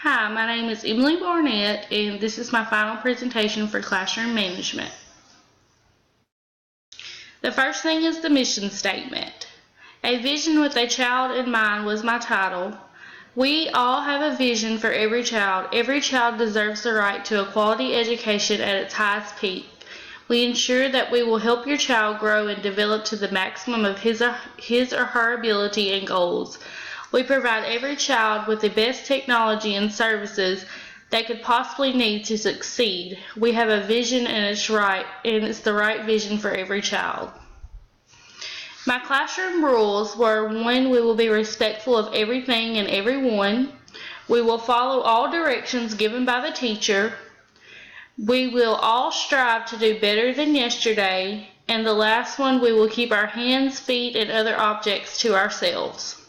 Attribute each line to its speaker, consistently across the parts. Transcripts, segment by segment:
Speaker 1: Hi, my name is Emily Barnett, and this is my final presentation for classroom management. The first thing is the mission statement. A vision with a child in mind was my title. We all have a vision for every child. Every child deserves the right to a quality education at its highest peak. We ensure that we will help your child grow and develop to the maximum of his or her ability and goals. We provide every child with the best technology and services they could possibly need to succeed. We have a vision and it's the right vision for every child. My classroom rules were: 1, we will be respectful of everything and everyone. We will follow all directions given by the teacher. We will all strive to do better than yesterday. And the last one, we will keep our hands, feet, and other objects to ourselves.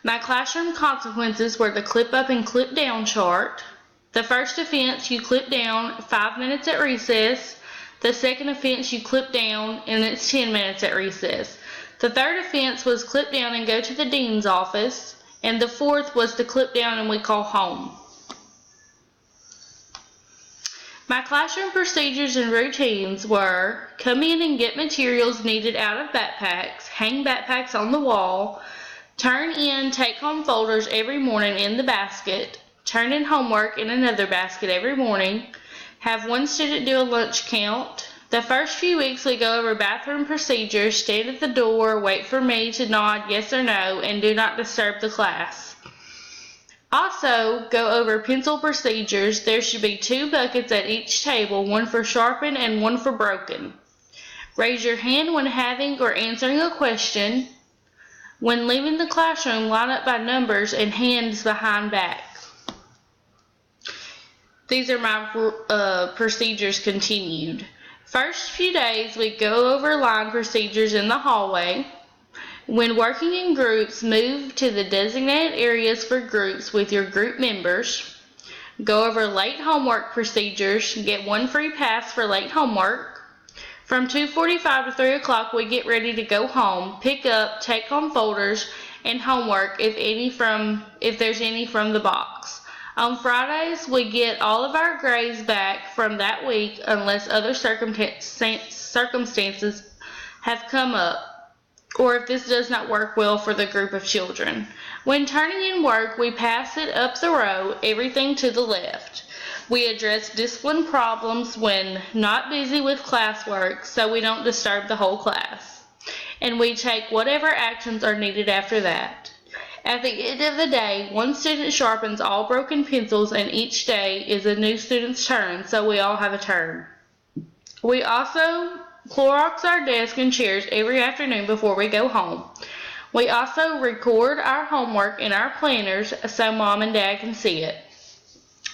Speaker 1: My classroom consequences were the clip up and clip down chart. The first offense, you clip down 5 minutes at recess. The second offense, you clip down and it's 10 minutes at recess. The third offense was clip down and go to the dean's office. And the fourth was to clip down and we call home. My classroom procedures and routines were: come in and get materials needed out of backpacks, hang backpacks on the wall, turn in take-home folders every morning in the basket, turn in homework in another basket every morning, have one student do a lunch count. The first few weeks we go over bathroom procedures, stand at the door, wait for me to nod yes or no, and do not disturb the class. Also, go over pencil procedures. There should be 2 buckets at each table, one for sharpened and one for broken. Raise your hand when having or answering a question. When leaving the classroom, line up by numbers and hands behind back. These are my procedures continued. First few days, we go over line procedures in the hallway. When working in groups, move to the designated areas for groups with your group members. Go over late homework procedures. Get 1 free pass for late homework. From 2:45 to 3 o'clock, we get ready to go home, pick up, take home folders, and homework if there's any from the box. On Fridays, we get all of our grades back from that week unless other circumstances have come up, or if this does not work well for the group of children. When turning in work, we pass it up the row, everything to the left. We address discipline problems when not busy with classwork so we don't disturb the whole class. And we take whatever actions are needed after that. At the end of the day, one student sharpens all broken pencils and each day is a new student's turn, so we all have a turn. We also Clorox our desk and chairs every afternoon before we go home. We also record our homework in our planners so Mom and Dad can see it.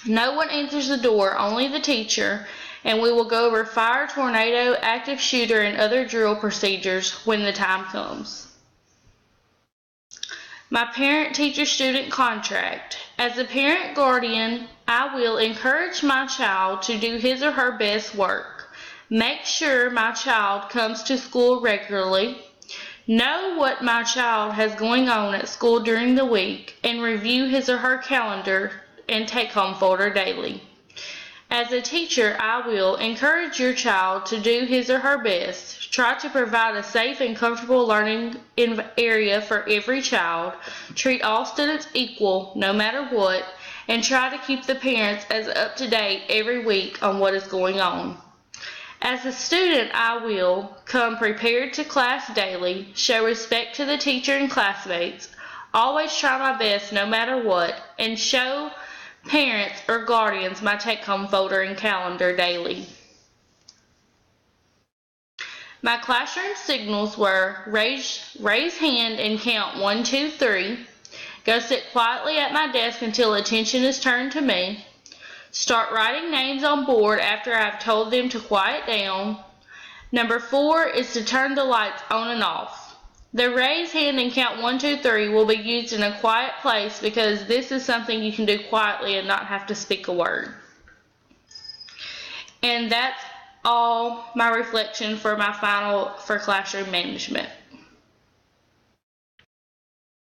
Speaker 1: No one answers the door, only the teacher, and we will go over fire, tornado, active shooter, and other drill procedures when the time comes. My parent-teacher-student contract. As a parent guardian, I will encourage my child to do his or her best work. Make sure my child comes to school regularly. Know what my child has going on at school during the week and review his or her calendar and take-home folder daily. As a teacher, I will encourage your child to do his or her best. Try to provide a safe and comfortable learning area for every child. Treat all students equal, no matter what, and try to keep the parents as up to date every week on what is going on. As a student, I will come prepared to class daily, show respect to the teacher and classmates, always try my best no matter what, and show parents or guardians my take-home folder and calendar daily. My classroom signals were: raise hand and count 1, 2, 3. Go sit quietly at my desk until attention is turned to me. Start writing names on board after I've told them to quiet down. Number 4 is to turn the lights on and off. The raise hand and count 1, 2, 3 will be used in a quiet place because this is something you can do quietly and not have to speak a word. And that's all my reflection for my final for classroom management.